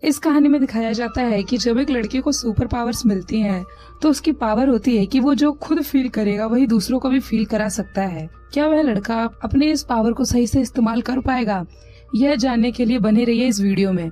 इस कहानी में दिखाया जाता है कि जब एक लड़के को सुपर पावर्स मिलती हैं, तो उसकी पावर होती है कि वो जो खुद फील करेगा वही दूसरों को भी फील करा सकता है। क्या वह लड़का अपने इस पावर को सही से इस्तेमाल कर पाएगा, यह जानने के लिए बने रहिए इस वीडियो में।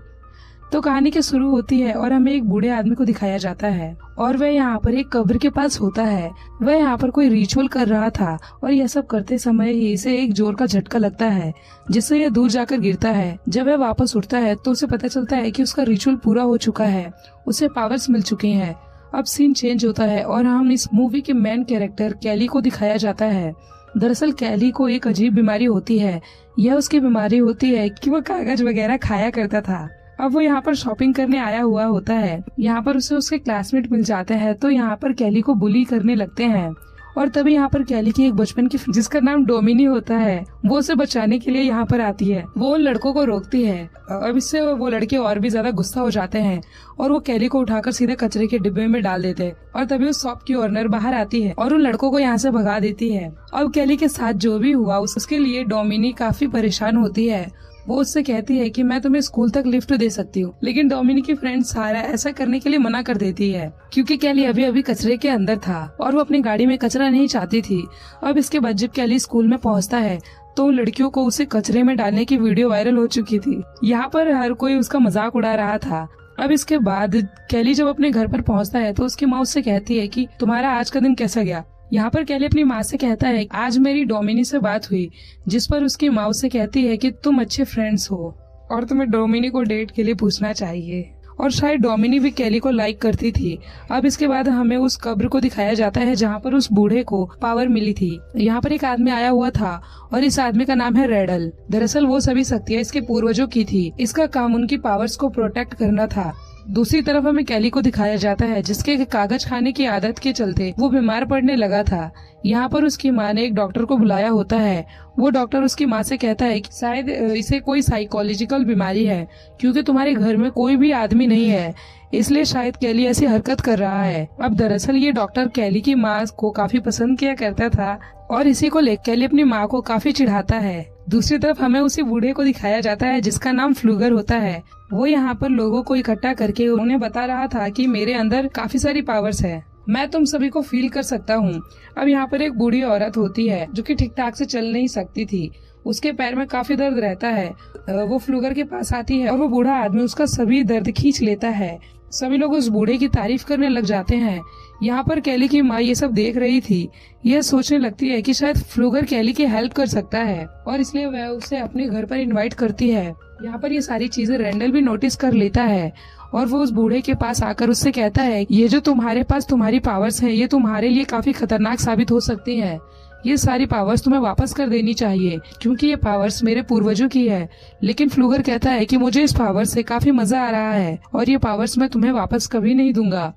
तो कहानी की शुरू होती है और हमें एक बूढ़े आदमी को दिखाया जाता है और वह यहाँ पर एक कब्र के पास होता है। वह यहाँ पर कोई रिचुअल कर रहा था और यह सब करते समय ही इसे एक जोर का झटका लगता है, जिससे यह दूर जाकर गिरता है। जब वह वापस उठता है तो उसे पता चलता है कि उसका रिचुअल पूरा हो चुका है, उसे पावर्स मिल चुकी हैं। अब सीन चेंज होता है और हम इस मूवी के मेन कैरेक्टर कैली को दिखाया जाता है। दरअसल कैली को एक अजीब बीमारी होती है। यह उसकी बीमारी होती है कि वो कागज वगैरह खाया करता था। अब वो यहाँ पर शॉपिंग करने आया हुआ होता है। यहाँ पर उसे उसके क्लासमेट मिल जाते हैं, तो यहाँ पर कैली को बुली करने लगते हैं। और तभी यहाँ पर कैली की एक बचपन की जिसका नाम डोमिनी होता है, वो उसे बचाने के लिए यहाँ पर आती है। वो उन लड़कों को रोकती है। अब इससे वो लड़के और भी ज्यादा गुस्सा हो जाते हैं और वो कैली को उठाकर सीधे कचरे के डिब्बे में डाल देते हैं। और तभी उस शॉप की ओनर बाहर आती है और उन लड़कों को यहाँ से भगा देती है। अब कैली के साथ जो भी हुआ उसके लिए डोमिनी काफी परेशान होती है। वो उससे कहती है कि मैं तुम्हें स्कूल तक लिफ्ट दे सकती हूँ, लेकिन डोमिनी की फ्रेंड सारा ऐसा करने के लिए मना कर देती है, क्योंकि कैली अभी अभी कचरे के अंदर था और वो अपनी गाड़ी में कचरा नहीं चाहती थी। अब इसके बाद जब कैली स्कूल में पहुँचता है तो लड़कियों को उसे कचरे में डालने की वीडियो वायरल हो चुकी थी। यहाँ पर हर कोई उसका मजाक उड़ा रहा था। अब इसके बाद कैली जब अपने घर पर पहुँचता है तो उसकी माँ उससे कहती है कि तुम्हारा आज का दिन कैसा गया। यहाँ पर कैली अपनी माँ से कहता है आज मेरी डोमिनी से बात हुई, जिस पर उसकी माँ उससे कहती है कि तुम अच्छे फ्रेंड्स हो और तुम्हें डोमिनी को डेट के लिए पूछना चाहिए। और शायद डोमिनी भी कैली को लाइक करती थी। अब इसके बाद हमें उस कब्र को दिखाया जाता है जहाँ पर उस बूढ़े को पावर मिली थी। यहाँ पर एक आदमी आया हुआ था और इस आदमी का नाम है रेडल। दरअसल वो सभी शक्तियाँ इसके पूर्वजों की थी। इसका काम उनकी पावर्स को प्रोटेक्ट करना था। दूसरी तरफ हमें कैली को दिखाया जाता है जिसके कागज खाने की आदत के चलते वो बीमार पड़ने लगा था। यहाँ पर उसकी माँ ने एक डॉक्टर को बुलाया होता है। वो डॉक्टर उसकी माँ से कहता है कि शायद इसे कोई साइकोलॉजिकल बीमारी है, क्योंकि तुम्हारे घर में कोई भी आदमी नहीं है, इसलिए शायद कैली ऐसी हरकत कर रहा है। अब दरअसल ये डॉक्टर कैली की माँ को काफी पसंद किया करता था और इसी को लेकर कैली अपनी माँ को काफी चिढ़ाता है। दूसरी तरफ हमें उसी बूढ़े को दिखाया जाता है जिसका नाम फ्लूगर होता है। वो यहाँ पर लोगों को इकट्ठा करके उन्हें बता रहा था कि मेरे अंदर काफी सारी पावर्स है, मैं तुम सभी को फील कर सकता हूँ। अब यहाँ पर एक बूढ़ी औरत होती है जो कि ठीक ठाक से चल नहीं सकती थी। उसके पैर में काफी दर्द रहता है। वो फ्लूगर के पास आती है और वो बूढ़ा आदमी उसका सभी दर्द खींच लेता है। सभी लोग उस बूढ़े की तारीफ करने लग जाते हैं। यहाँ पर कैली की माँ ये सब देख रही थी। यह सोचने लगती है कि शायद फ्लूगर कैली की हेल्प कर सकता है और इसलिए वह उसे अपने घर पर इनवाइट करती है। यहाँ पर ये सारी चीजें रेंडल भी नोटिस कर लेता है और वो उस बूढ़े के पास आकर उससे कहता है ये जो तुम्हारे पास तुम्हारी पावर्स हैं, ये तुम्हारे लिए काफी खतरनाक साबित हो सकती हैं। ये सारी पावर्स तुम्हें वापस कर देनी चाहिए, क्योंकि ये पावर्स मेरे पूर्वजों की है। लेकिन फ्लूगर कहता है कि मुझे इस पावर से काफी मजा आ रहा है और ये पावर्स मैं तुम्हें वापस कभी नहीं दूंगा।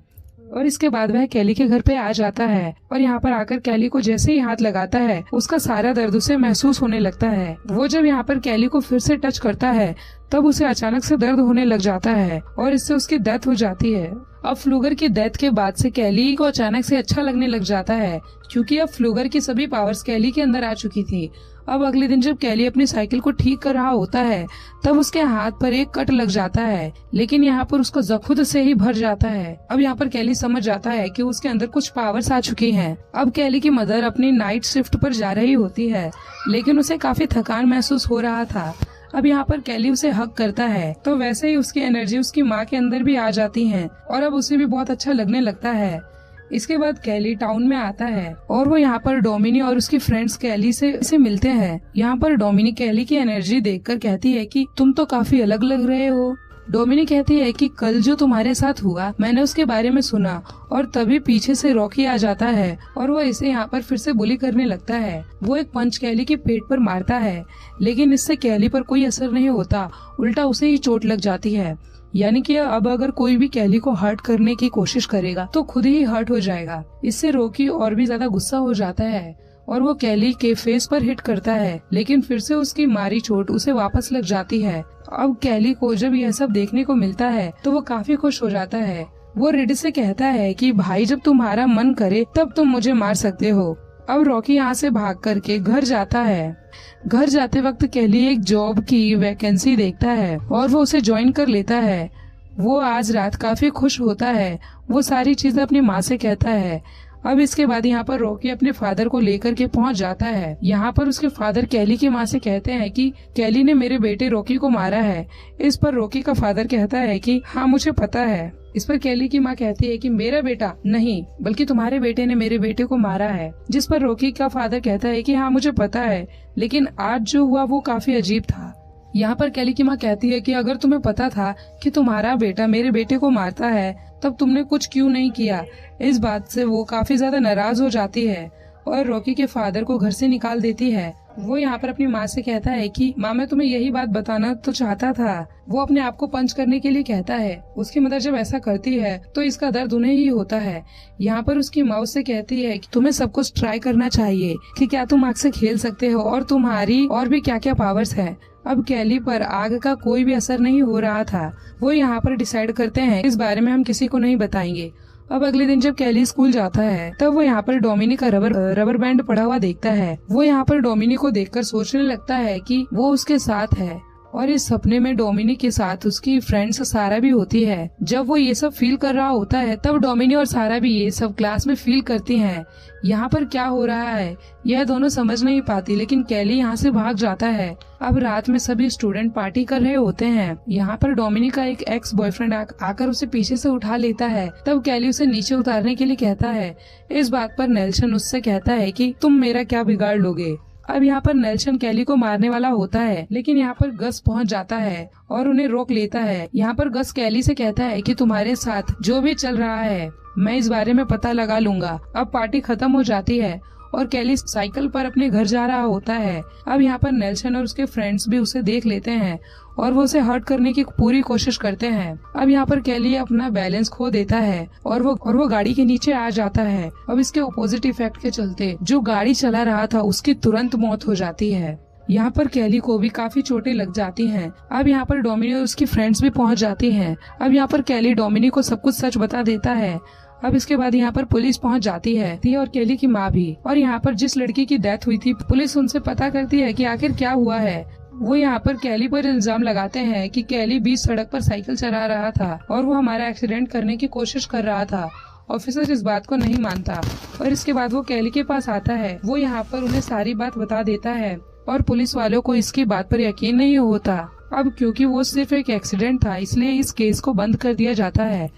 और इसके बाद वह कैली के घर पे आ जाता है और यहाँ पर आकर कैली को जैसे ही हाथ लगाता है उसका सारा दर्द उसे महसूस होने लगता है। वो जब यहाँ पर कैली को फिर से टच करता है तब उसे अचानक से दर्द होने लग जाता है और इससे उसकी डेथ हो जाती है। अब फ्लूगर की डेथ के बाद से कैली को अचानक से अच्छा लगने लग जाता है, क्योंकि अब फ्लूगर की सभी पावर्स कैली के अंदर आ चुकी थी। अब अगले दिन जब कैली अपनी साइकिल को ठीक कर रहा होता है तब उसके हाथ पर एक कट लग जाता है, लेकिन यहाँ पर उसका जख्म खुद से ही भर जाता है। अब यहाँ पर कैली समझ जाता है कि उसके अंदर कुछ पावर्स आ चुकी हैं। अब कैली की मदर अपनी नाइट शिफ्ट पर जा रही होती है, लेकिन उसे काफी थकान महसूस हो रहा था। अब यहाँ पर कैली उसे हक करता है तो वैसे ही उसकी एनर्जी उसकी माँ के अंदर भी आ जाती है और अब उसे भी बहुत अच्छा लगने लगता है। इसके बाद कैली टाउन में आता है और वो यहाँ पर डोमिनी और उसकी फ्रेंड्स कैली से मिलते हैं। यहाँ पर डोमिनी कैली की एनर्जी देखकर कहती है कि तुम तो काफी अलग लग रहे हो। डोमिनी कहती है कि कल जो तुम्हारे साथ हुआ मैंने उसके बारे में सुना, और तभी पीछे से रॉकी आ जाता है और वो इसे यहाँ पर फिर से बुली करने लगता है। वो एक पंच कैली के पेट पर मारता है, लेकिन इससे कैली पर कोई असर नहीं होता, उल्टा उसे ही चोट लग जाती है। यानी कि अब अगर कोई भी कैली को हर्ट करने की कोशिश करेगा तो खुद ही हर्ट हो जाएगा। इससे रॉकी और भी ज्यादा गुस्सा हो जाता है और वो कैली के फेस पर हिट करता है, लेकिन फिर से उसकी मारी चोट उसे वापस लग जाती है। अब कैली को जब यह सब देखने को मिलता है तो वो काफी खुश हो जाता है। वो रेड से कहता है कि भाई जब तुम्हारा मन करे तब तुम मुझे मार सकते हो। अब रॉकी यहाँ से भाग करके घर जाता है। घर जाते वक्त कैली एक जॉब की वैकेंसी देखता है और वो उसे ज्वाइन कर लेता है। वो आज रात काफी खुश होता है। वो सारी चीजें अपनी माँ से कहता है। अब इसके बाद यहाँ पर रॉकी अपने फादर को लेकर के पहुँच जाता है। यहाँ पर उसके फादर कैली की माँ से कहते हैं कि कैली ने मेरे बेटे रॉकी को मारा है। इस पर रॉकी का फादर कहता है कि हाँ मुझे पता है। इस पर कैली की माँ कहती है कि मेरा बेटा नहीं, बल्कि तुम्हारे बेटे ने मेरे बेटे को मारा है। जिस पर रॉकी का फादर कहता है कि हाँ मुझे पता है, लेकिन आज जो हुआ वो काफी अजीब था। यहाँ पर कैली की माँ कहती है कि अगर तुम्हें पता था कि तुम्हारा बेटा मेरे बेटे को मारता है, तब तुमने कुछ क्यों नहीं किया। इस बात से वो काफी ज्यादा नाराज हो जाती है और रॉकी के फादर को घर से निकाल देती है। वो यहाँ पर अपनी माँ से कहता है कि माँ मैं तुम्हें यही बात बताना तो चाहता था। वो अपने आप को पंच करने के लिए कहता है। उसकी मदर जब ऐसा करती है तो इसका दर्द उन्हें ही होता है। यहाँ पर उसकी माँ उससे कहती है कि तुम्हें सब कुछ ट्राई करना चाहिए कि क्या तुम आग से खेल सकते हो और तुम्हारी और भी क्या क्या पावर्स है। अब कैली पर आग का कोई भी असर नहीं हो रहा था। वो यहाँ पर डिसाइड करते हैं इस बारे में हम किसी को नहीं बताएंगे। अब अगले दिन जब कैली स्कूल जाता है तब वो यहाँ पर डोमिनी का रबर बैंड पड़ा हुआ देखता है। वो यहाँ पर डोमिनी को देखकर सोचने लगता है कि वो उसके साथ है और इस सपने में डोमिनी के साथ उसकी फ्रेंड्स सारा भी होती है। जब वो ये सब फील कर रहा होता है तब डोमिनी और सारा भी ये सब क्लास में फील करती हैं। यहाँ पर क्या हो रहा है यह दोनों समझ नहीं पाती, लेकिन कैली यहाँ से भाग जाता है। अब रात में सभी स्टूडेंट पार्टी कर रहे होते हैं। यहाँ पर डोमिनी का एक एक्स बॉयफ्रेंड आकर उसे पीछे से उठा लेता है। तब कैली उसे नीचे उतारने के लिए कहता है। इस बात पर नेल्सन उससे कहता है कि तुम मेरा क्या बिगाड़ लोगे। अब यहाँ पर नेल्सन कैली को मारने वाला होता है, लेकिन यहाँ पर गस पहुँच जाता है और उन्हें रोक लेता है। यहाँ पर गस कैली से कहता है कि तुम्हारे साथ जो भी चल रहा है मैं इस बारे में पता लगा लूंगा। अब पार्टी खत्म हो जाती है और कैली साइकिल पर अपने घर जा रहा होता है। अब यहाँ पर नेल्सन और उसके फ्रेंड्स भी उसे देख लेते हैं और वो उसे हर्ट करने की पूरी कोशिश करते हैं। अब यहाँ पर कैली अपना बैलेंस खो देता है और वो गाड़ी के नीचे आ जाता है। अब इसके ऑपोजिट इफेक्ट के चलते जो गाड़ी चला रहा था उसकी तुरंत मौत हो जाती है। यहाँ पर कैली को भी काफी चोटें लग जाती हैं। अब यहाँ पर डोमिनी और उसकी फ्रेंड्स भी पहुँच जाती हैं। अब यहाँ पर कैली डोमिनी को सब कुछ सच बता देता है। अब इसके बाद यहाँ पर पुलिस पहुँच जाती है और कैली की माँ भी। और यहाँ पर जिस लड़की की डेथ हुई थी पुलिस उनसे पता करती है कि आखिर क्या हुआ है। वो यहाँ पर कैली पर इल्जाम लगाते हैं कि कैली बीच सड़क पर साइकिल चला रहा था और वो हमारा एक्सीडेंट करने की कोशिश कर रहा था। ऑफिसर इस बात को नहीं मानता और इसके बाद वो कैली के पास आता है। वो यहाँ पर उन्हें सारी बात बता देता है और पुलिस वालों को इसकी बात पर यकीन नहीं होता। अब क्योंकि वो सिर्फ एक एक्सीडेंट था इसलिए इस केस को बंद कर दिया जाता है।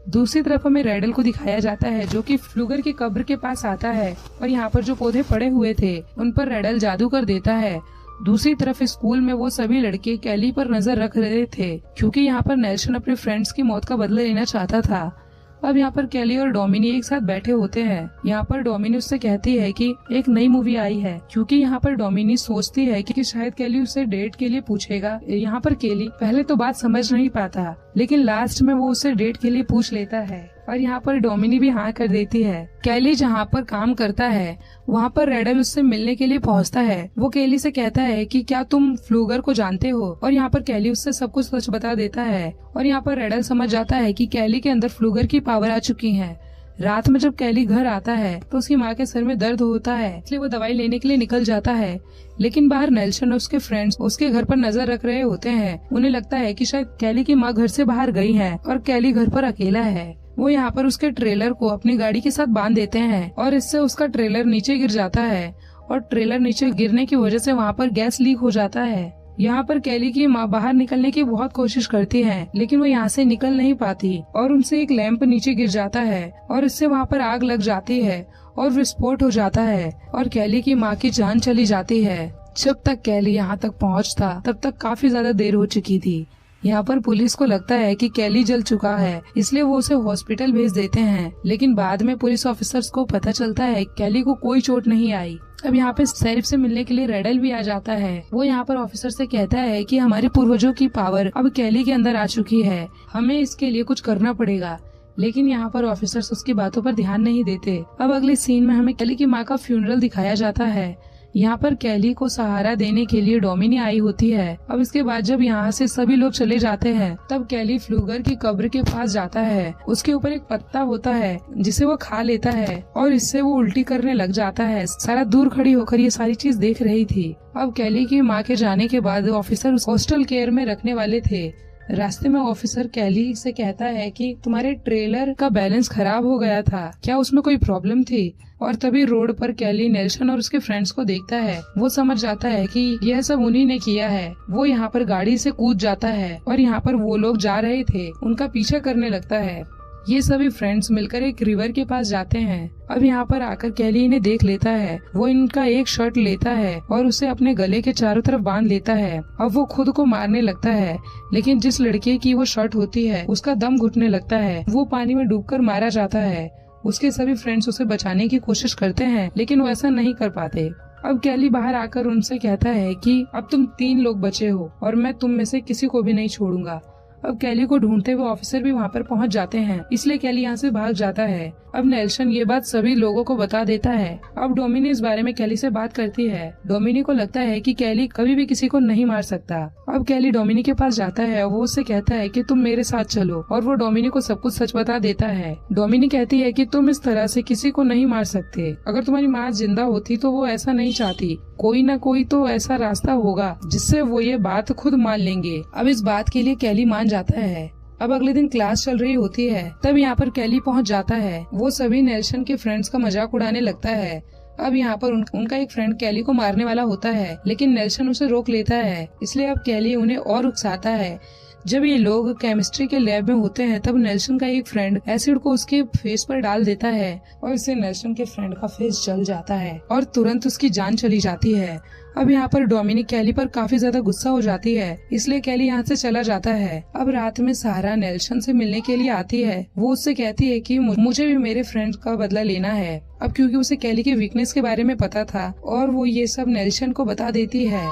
दूसरी तरफ हमें रेडल को दिखाया जाता है जो कि फ्लूगर की कब्र के पास आता है और यहाँ पर जो पौधे पड़े हुए थे उन पर रेडल जादू कर देता है। दूसरी तरफ स्कूल में वो सभी लड़के कैली पर नजर रख रहे थे क्योंकि यहाँ पर नेल्सन अपने फ्रेंड्स की मौत का बदला लेना चाहता था। अब यहाँ पर कैली और डोमिनी एक साथ बैठे होते हैं। यहाँ पर डोमिनी उससे कहती है कि एक नई मूवी आई है, क्योंकि यहाँ पर डोमिनी सोचती है कि शायद कैली उसे डेट के लिए पूछेगा। यहाँ पर कैली पहले तो बात समझ नहीं पाता, लेकिन लास्ट में वो उसे डेट के लिए पूछ लेता है और यहाँ पर डोमिनी भी हाँ कर देती है। कैली जहाँ पर काम करता है वहाँ पर रेडल उससे मिलने के लिए पहुँचता है। वो कैली से कहता है कि क्या तुम फ्लूगर को जानते हो, और यहाँ पर कैली उससे सब कुछ सच बता देता है। और यहाँ पर रेडल समझ जाता है कि कैली के अंदर फ्लूगर की पावर आ चुकी है। रात में जब कैली घर आता है तो उसकी माँ के सर में दर्द होता है, इसलिए वो दवाई लेने के लिए निकल जाता है। लेकिन बाहर नेल्सन और उसके फ्रेंड्स उसके घर पर नजर रख रहे होते हैं। उन्हें लगता है कि शायद कैली की माँ घर से बाहर गई है और कैली घर पर अकेला है। वो यहाँ पर उसके ट्रेलर को अपनी गाड़ी के साथ बांध देते हैं और इससे उसका ट्रेलर नीचे गिर जाता है और ट्रेलर नीचे गिरने की वजह से वहाँ पर गैस लीक हो जाता है। यहाँ पर कैली की माँ बाहर निकलने की बहुत कोशिश करती है, लेकिन वो यहाँ से निकल नहीं पाती और उनसे एक लैंप नीचे गिर जाता है और इससे वहाँ पर आग लग जाती है और विस्फोट हो जाता है और कैली की माँ की जान चली जाती है। जब तक कैली यहाँ तक पहुँचता तब तक काफी ज्यादा देर हो चुकी थी। यहाँ पर पुलिस को लगता है कि कैली जल चुका है, इसलिए वो उसे हॉस्पिटल भेज देते हैं। लेकिन बाद में पुलिस ऑफिसर्स को पता चलता है कैली को कोई चोट नहीं आई। अब यहाँ पे शेरिफ से मिलने के लिए रेडल भी आ जाता है। वो यहाँ पर ऑफिसर से कहता है कि हमारे पूर्वजों की पावर अब कैली के अंदर आ चुकी है, हमें इसके लिए कुछ करना पड़ेगा। लेकिन यहाँ पर ऑफिसर्स उसकी बातों पर ध्यान नहीं देते। अब अगले सीन में हमें कैली की माँ का फ्यूनरल दिखाया जाता है। यहाँ पर कैली को सहारा देने के लिए डोमिनी आई होती है। अब इसके बाद जब यहाँ से सभी लोग चले जाते हैं तब कैली फ्लूगर की कब्र के पास जाता है। उसके ऊपर एक पत्ता होता है जिसे वो खा लेता है और इससे वो उल्टी करने लग जाता है। सारा दूर खड़ी होकर ये सारी चीज देख रही थी। अब कैली की माँ के जाने के बाद ऑफिसर उस हॉस्टल केयर में रखने वाले थे, रास्ते में ऑफिसर कैली से कहता है कि तुम्हारे ट्रेलर का बैलेंस खराब हो गया था, क्या उसमें कोई प्रॉब्लम थी? और तभी रोड पर कैली नेल्सन और उसके फ्रेंड्स को देखता है। वो समझ जाता है कि यह सब उन्हीं ने किया है। वो यहाँ पर गाड़ी से कूद जाता है और यहाँ पर वो लोग जा रहे थे उनका पीछा करने लगता है। ये सभी फ्रेंड्स मिलकर एक रिवर के पास जाते हैं। अब यहाँ पर आकर कैली इन्हें देख लेता है। वो इनका एक शर्ट लेता है और उसे अपने गले के चारों तरफ बांध लेता है। अब वो खुद को मारने लगता है, लेकिन जिस लड़के की वो शर्ट होती है उसका दम घुटने लगता है। वो पानी में डूबकर मारा जाता है। उसके सभी फ्रेंड्स उसे बचाने की कोशिश करते हैं, लेकिन वो ऐसा नहीं कर पाते। अब कैली बाहर आकर उनसे कहता है कि अब तुम 3 लोग बचे हो और मैं तुम में से किसी को भी नहीं छोड़ूंगा। अब कैली को ढूंढते हुए ऑफिसर भी वहाँ पर पहुँच जाते हैं, इसलिए कैली यहाँ से भाग जाता है। अब नेल्सन ये बात सभी लोगों को बता देता है। अब डोमिनी इस बारे में कैली से बात करती है। डोमिनी को लगता है कि कैली कभी भी किसी को नहीं मार सकता। अब कैली डोमिनी के पास जाता है और वो उससे कहता है कि तुम मेरे साथ चलो, और वो डोमिनी को सब कुछ सच बता देता है। डोमिनी कहती है कि तुम इस तरह से किसी को नहीं मार सकते। अगर तुम्हारी माँ जिंदा होती तो वो ऐसा नहीं चाहती। कोई न कोई तो ऐसा रास्ता होगा जिससे वो ये बात खुद मान लेंगे। अब इस बात के लिए कैली मान जाता है। अब अगले दिन क्लास चल रही होती है, तब यहाँ पर कैली पहुँच जाता है। वो सभी नेल्सन के फ्रेंड्स का मजाक उड़ाने लगता है। अब यहाँ पर उनका एक फ्रेंड कैली को मारने वाला होता है, लेकिन नेल्सन उसे रोक लेता है। इसलिए अब कैली उन्हें और उकसाता है। जब ये लोग केमिस्ट्री के लैब में होते हैं, तब नेल्सन का एक फ्रेंड एसिड को उसके फेस पर डाल देता है और इससे नेल्सन के फ्रेंड का फेस जल जाता है और तुरंत उसकी जान चली जाती है। अब यहाँ पर डोमिनी कैली पर काफी ज्यादा गुस्सा हो जाती है, इसलिए कैली यहाँ से चला जाता है। अब रात में सारा नेल्सन से मिलने के लिए आती है। वो उससे कहती है कि मुझे भी मेरे फ्रेंड का बदला लेना है। अब क्योंकि उसे कैली के वीकनेस के बारे में पता था और वो ये सब नेल्सन को बता देती है।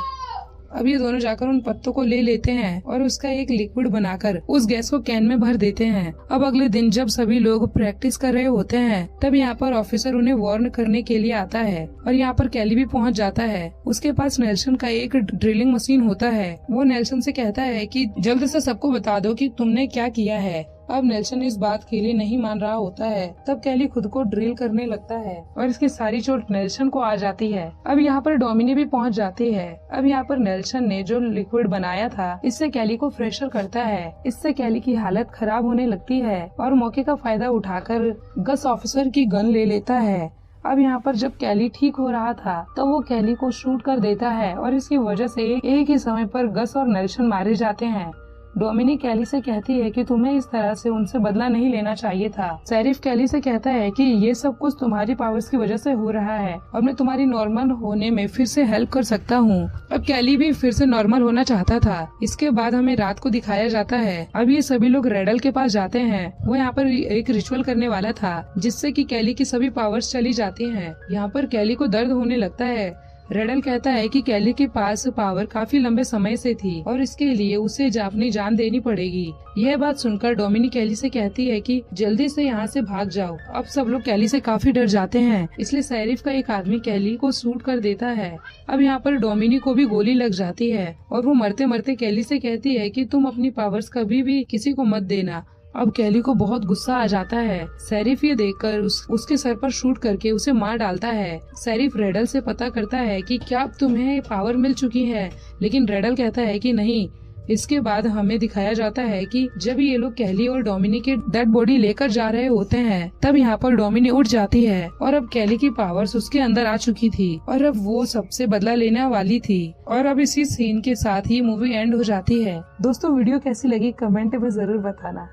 अब ये दोनों जाकर उन पत्तों को ले लेते हैं और उसका एक लिक्विड बनाकर उस गैस को कैन में भर देते हैं। अब अगले दिन जब सभी लोग प्रैक्टिस कर रहे होते हैं, तब यहाँ पर ऑफिसर उन्हें वार्न करने के लिए आता है और यहाँ पर कैली भी पहुँच जाता है। उसके पास नेल्सन का एक ड्रिलिंग मशीन होता है। वो नेल्सन से कहता है कि जल्द से सबको बता दो कि तुमने क्या किया है। अब नेल्सन इस बात के लिए नहीं मान रहा होता है। तब कैली खुद को ड्रिल करने लगता है और इसकी सारी चोट नेल्सन को आ जाती है। अब यहाँ पर डोमिनी भी पहुँच जाती है। अब यहाँ पर नेल्सन ने जो लिक्विड बनाया था, इससे कैली को फ्रेशर करता है। इससे कैली की हालत खराब होने लगती है और मौके का फायदा उठाकर गस ऑफिसर की गन ले लेता है। अब यहाँ पर जब कैली ठीक हो रहा था, तब वो कैली को शूट कर देता है और इसकी वजह से एक ही समय पर गस और नेल्सन मारे जाते हैं। डोमिनी कैली से कहती है कि तुम्हें इस तरह से उनसे बदला नहीं लेना चाहिए था। शेरिफ कैली से कहता है कि ये सब कुछ तुम्हारी पावर्स की वजह से हो रहा है और मैं तुम्हारी नॉर्मल होने में फिर से हेल्प कर सकता हूँ। अब कैली भी फिर से नॉर्मल होना चाहता था। इसके बाद हमें रात को दिखाया जाता है। अब ये सभी लोग रेडल के पास जाते हैं। वो यहाँ पर एक रिचुअल करने वाला था, जिससे कि कैली की सभी पावर्स चली जाती हैं। यहाँ पर कैली को दर्द होने लगता है। रेडल कहता है कि कैली के पास पावर काफी लंबे समय से थी और इसके लिए उसे अपनी जान देनी पड़ेगी। यह बात सुनकर डोमिनी कैली से कहती है कि जल्दी से यहाँ से भाग जाओ। अब सब लोग कैली से काफी डर जाते हैं, इसलिए शेरिफ का एक आदमी कैली को शूट कर देता है। अब यहाँ पर डोमिनी को भी गोली लग जाती है और वो मरते मरते कैली से कहती है कि तुम अपनी पावर्स कभी भी किसी को मत देना। अब कैली को बहुत गुस्सा आ जाता है। शेरिफ ये देखकर उसके सर पर शूट करके उसे मार डालता है। शेरिफ रेडल से पता करता है कि क्या तुम्हें पावर मिल चुकी है, लेकिन रेडल कहता है कि नहीं। इसके बाद हमें दिखाया जाता है कि जब ये लोग कैली और डोमिनी के डेड बॉडी लेकर जा रहे होते हैं, तब यहाँ पर डोमिनी उठ जाती है और अब कैली की पावर्स उसके अंदर आ चुकी थी और अब वो सबसे बदला लेने वाली थी। और अब इसी सीन के साथ ही मूवी एंड हो जाती है। दोस्तों, वीडियो कैसी लगी कमेंट में जरूर बताना।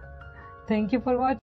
Thank you for watching.